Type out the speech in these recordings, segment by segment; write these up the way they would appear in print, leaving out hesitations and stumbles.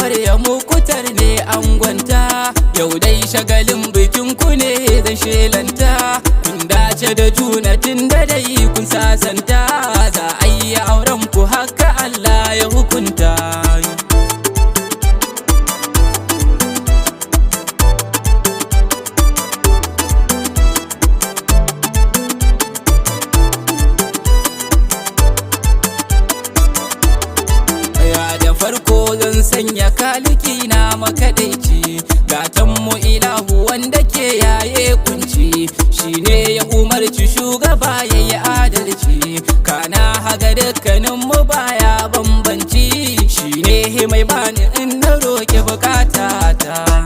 amarya mukutar ne angonta, yau dai shagalin bikin ku ne zan shelanta. Kun dace da juna tun da dai kun sasanta, za a yi auren ku haka Allah ya hukunta. Farko zan sanya kaliki na makadaici, gatanmu ilahu wanda ke yaye kunci, shine ya umarci shugaba yayi adalci, kana haga dukkaninmu baya bambanci, shine mai bani in na roƙi bukatata.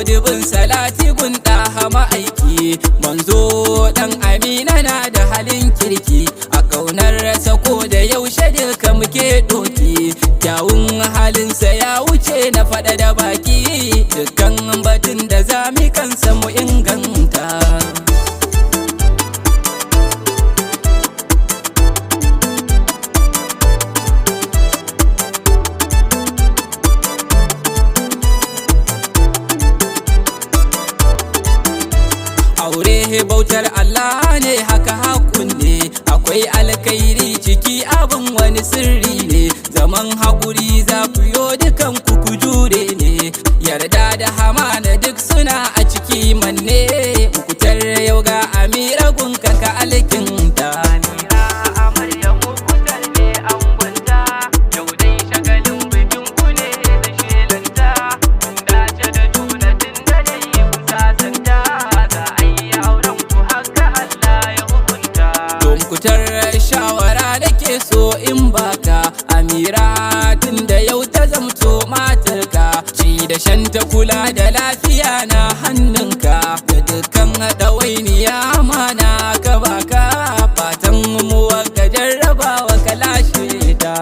Dubin salati gun ɗaha ma'aiki, manzo ɗan Amina na da halin kirki, a ƙaunar rasa ko da yaushe duka muke ɗoki, kyawun halinsa ya wuce na faɗa da baki, dukkan batun da zami kansa mu inganta. Aure bautar Allah ne, haka hakun ne, akwai alkhairi ciki abin wani sirri ne, zaman haƙuri za ku yo dukan ku jure ne, yarda da hamana duk suna a ciki manne, mukutar yau ga Amira gunka ka alkinta. Shawara da ke so in baka Amira, tun da yau ta zamto matarka, ci da shanta kula da lafiya na hannunka, da dukkan ɗawainiya mana ka baka, fatan mu ka jarrabawa ka lashe ta.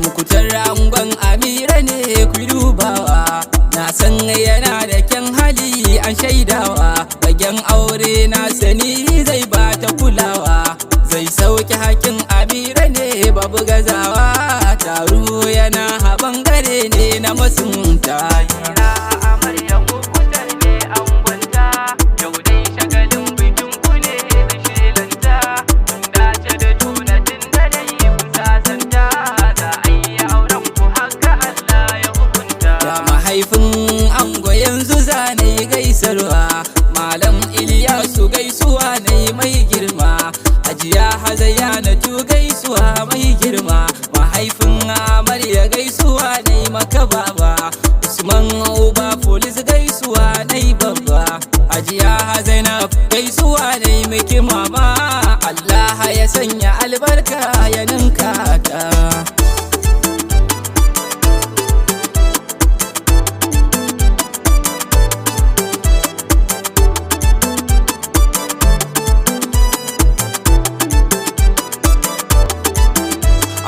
Mukutar angon Amira ne ku dubawa, na san yana da kyan hali an shaidawa, bagen aure na sani zai ba ta kulawa, zai sauke hakin Amira ne babu gazawa, taro yana a bangare ne na masunta. Mahaifin ango yanzu zane gaisarwa, Malam Iliyasu gaisuwa ne mai girma, Hajiya Hazayanatu gaisuwa mai girma, mahaifin Amarya gaisuwa ne maka baba, Usman Uba Folis gaisuwa ne babba, Hajiya Zainab gaisuwa ne miki mama, Allah ya sanya albarka ya ninka ta.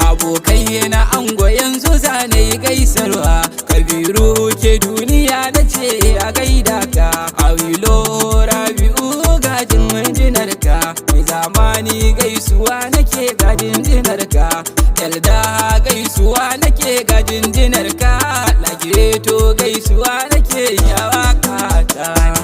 Abokai na ango yanzu zane gaisarwa, Kabiru ke duniya na ce a gaida ka, Awilo Rabi'u gajin jinarka, mai zamani gaisuwa nake gajin jinarka, Yalda gaisuwa nake gajin jinarka, Lagireto gaisuwa nake yawa kata.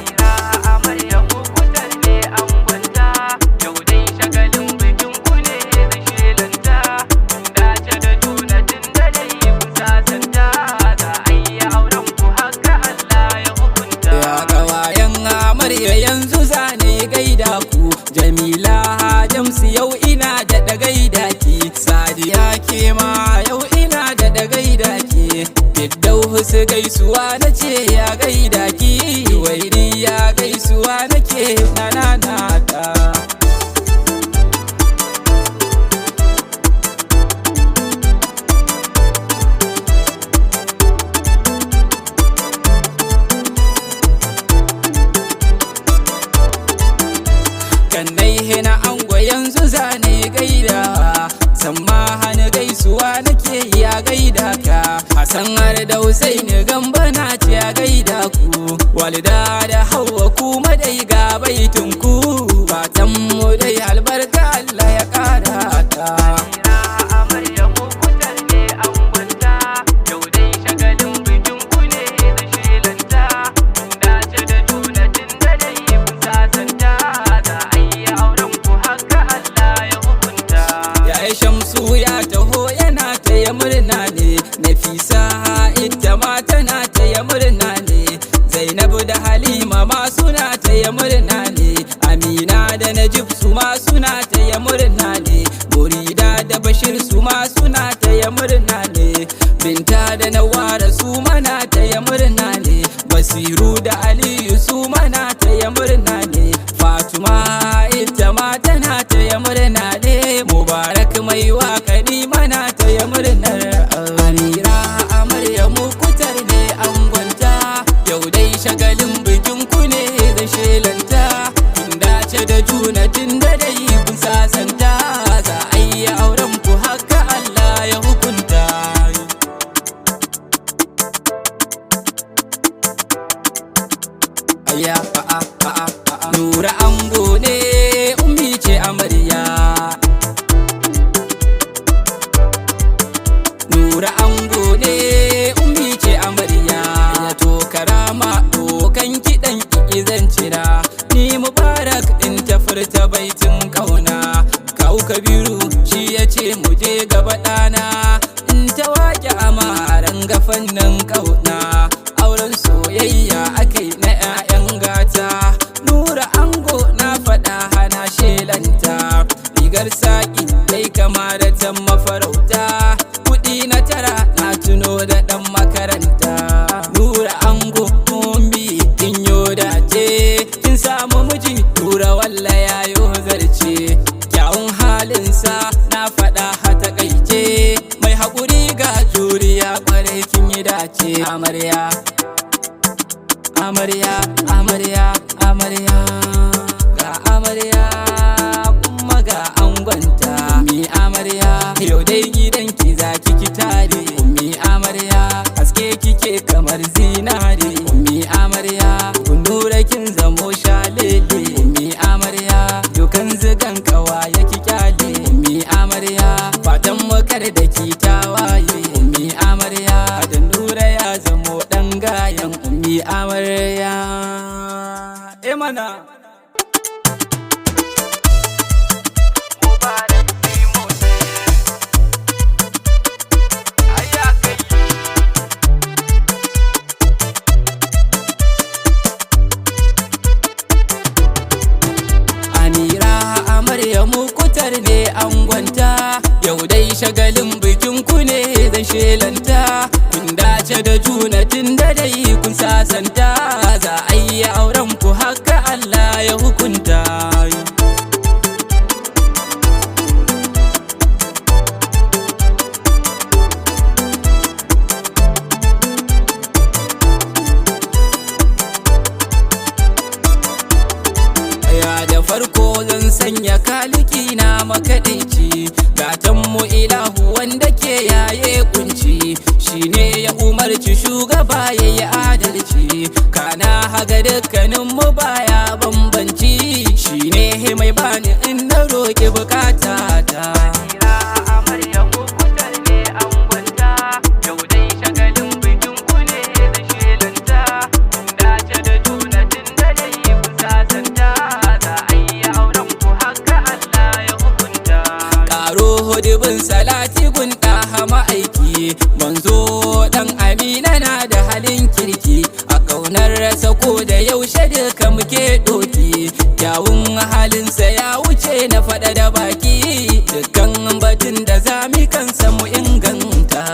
Yanzu zane gaida ku, Jamila Jamsu yau ina da gaida ki, Sadiya ke ma yau ina da gaida ki, Firdausu gaisuwa nace ya gaida ki, Juwairiya gaisuwa nake nanata. Hassan har da Husaini Gamba na ce a gaida ku, Walida da Hauwa kuma dai ga baitin ku, fatan mu dai albarka Allah ya kara ta. Shamsu ya taho yana taya murna ne, Nafisa ita ma tana taya murna ne, Zainabu da Halima ma suna taya murna ne, Amina da Najib su ma suna taya murna ne, Murida da Bashir su ma suna taya murna ne, Binta da Nawara su ma na taya murna ne, Basiru da Aliyu su ma na taya murna ne, Fatuma ita ma tana taya murna ne, Mubarak mai waka ni mana taya murnar Amira amarya mu kutar ne angonta, yau dai shagalin bikin ku ne da shelanta, kun dace da juna tun da dai kun sasanta, za a yi auren ku haka Allah ya hukunta. Aya Nura ango ne, ummi ce amarya. Nura ango ne, ummi ce amarya. Ya to karama dokan kiɗan kiki zan cira, ni Mubarak ɗin ta furta baitin ƙauna. Kawu Kabiru shi ya ce mu je gaba ɗana, in ta waƙe amaran gafannin ƙauna. Auren soyayya akai na 'ya'yan gata, Nura ango na faɗa hana shelanta, rigar saƙi dai kama da ta mafarauta, kuɗi na tara na tuno da ɗan makaranta. Nura ango mumbi kin yo dace, kin samu miji Nura walla yayo zarce, kyawun halinsa na faɗa hata kaice, mai haƙuri ga juriya ƙwarai kin yi dace. Amarya amarya amarya amarya, ga amarya kuma ga angonta. Mi amarya yau dai gidanki zaki ki tare, mi amarya haske kike kamar zinare, mi amarya kun Nura kin zamo shalele, mi amarya dukan zigan kawaye ki kyale, mi amarya fatan makar da ki tawaye, mi amarya da Nura ya zamo dan gayan ummi amarya. Mana Amira amarya mu kutar ne angonta, yau dai shagalin bikin ku ne da shelanta, kun dace da juna tun da dai kun sasanta, za a yi auren ku haka Allah ya hukunta. Da farko zan sanya kaliki na makaɗaici, gatanmu ilahu wanda ke yaye kunci, shine ya umarci shugaba ya yi adalci, kana haga dukkaninmu baya bambanci, shine mai bani in na roƙi bukata ta. Dubin salati gun ɗaha ma'aiki, manzo ɗan Amina na da halin kirki, a ƙaunar rasa ko da yaushe duka muke ɗoki, kyawun halinsa ya wuce na faɗa da baki, dukkan batun da zami kansa mu inganta.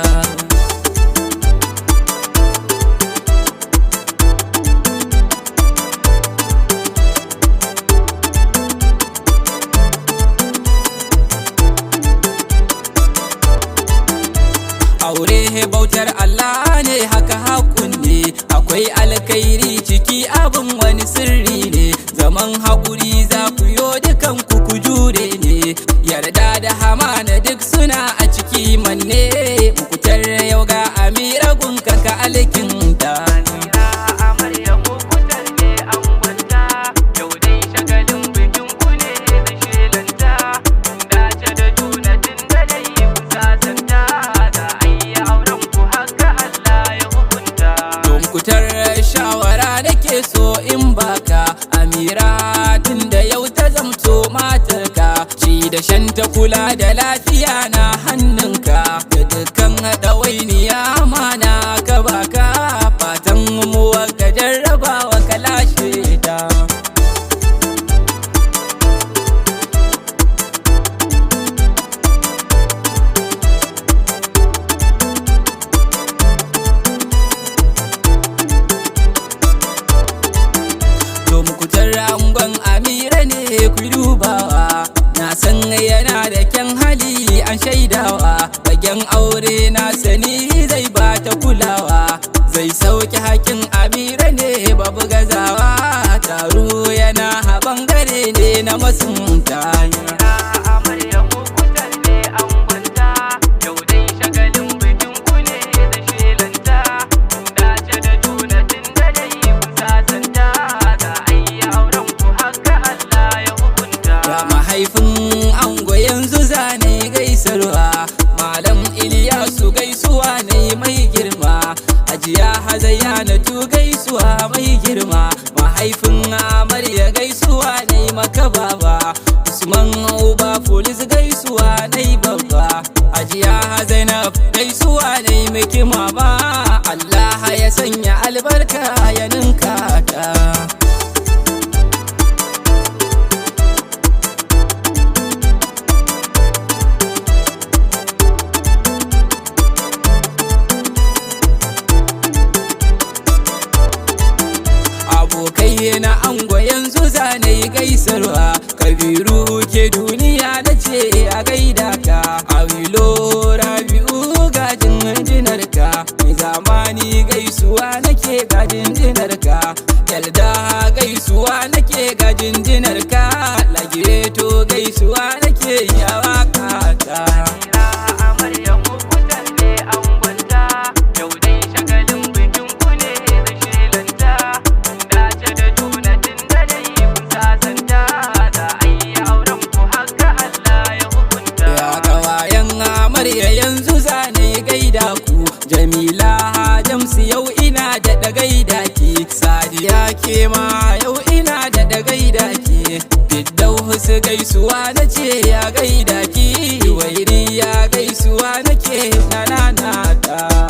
Aure bautar Allah ne haka hakun ne, akwai alkhairi ciki abin wani sirri ne, zaman haƙuri za ku yo dukan ku jure ne, yarda da hamana duk suna a ciki manne, mukutar yau ga amira gunka ka alkinta. Shawara nake so in baka amira, tunda yau ta zamto matarka. Ci da shanta kula da lafiya na hannunka, da dukkan ɗawainiya amana ka baka. Fatan mu ka jarrabawa ka lashe ta. Angon amira ne ku dubawa, na san yana da kyan hali an shaidawa. Bagen aure na sani zai bata kulawa, zai sauke hakin amira ne babu gazawa. Taro yana a bangare ne na masunta. Mahaifin ango yanzu zane gaisarwa, Malam Iliyasu gaisuwa ne mai girma. Hajiya Hazayanatu gaisuwa mai girma. Mahaifin amarya gaisuwa ne maka baba. Usman Uba Folis gaisuwa ne babba. Hajiya Zainab gaisuwa ne miki mama. Allah ya sanya albarka ya ninka ta. Abokai na ango yanzu zane gaisarwa, Kabiru ke duniya na ce a gaida ka. Awilo Rabi'u gajin jinarka, mai zamani gaisuwa nake gajin jinarka. Yalda gaisuwa nake gajin jinarka, Lagireto gaisuwa nake yawa kata. Yanzu zane gaida ku, Jamila Jamsu yau ina da gaida ki. Sadiya ke ma yau ina da gaida ki. Fiddausu gaisuwa nace ya gaida ki. Wairiya gaisuwa nake nanata.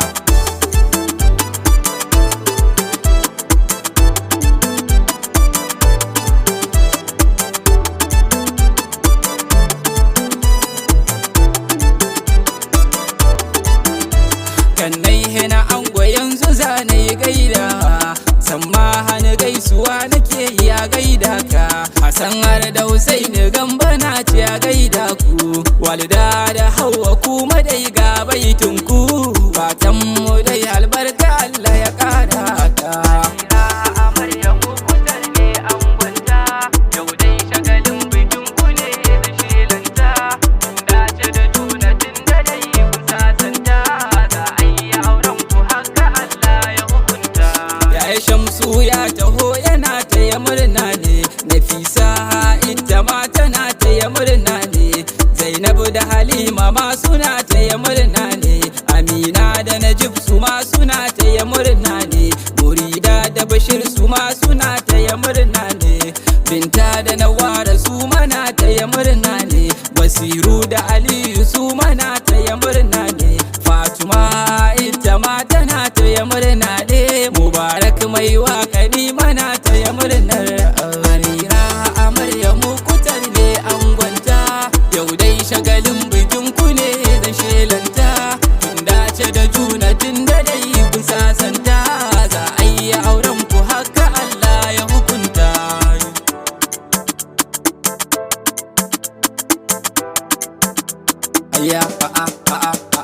Kannai hena ango yanzu zane gaida, samma hana gaisuwa nake ya gaida ka. Hassan har da Husaini Gamba na ce ya gaida ku. Walida da Hauwa kuma dai ga baitin ku. Fatan mu dai albarka Allah ya kara ta. Shamsu ya taho yana taya murna ne, Nafisa ita ma tana taya murna ne, Zainabu da Halima ma suna taya murna ne, Amina da Najib su ma suna taya murna ne, Murida da Bashir su ma suna taya murna ne, Binta da Nawara su mana taya murna ne, Basiru da Aliyu su mana taya murna ne, Fatuma ita ma tana taya murna ne, Mubarak mai waka ni mana taya murnar Amira. Amarya mukutar ne angonta, yau dai shagalin bikin ku ne zan shelanta. Kun dace da juna tun da dai kun sasanta, za a yi auren ku haka Allah ya hukunta. Ayya fa'a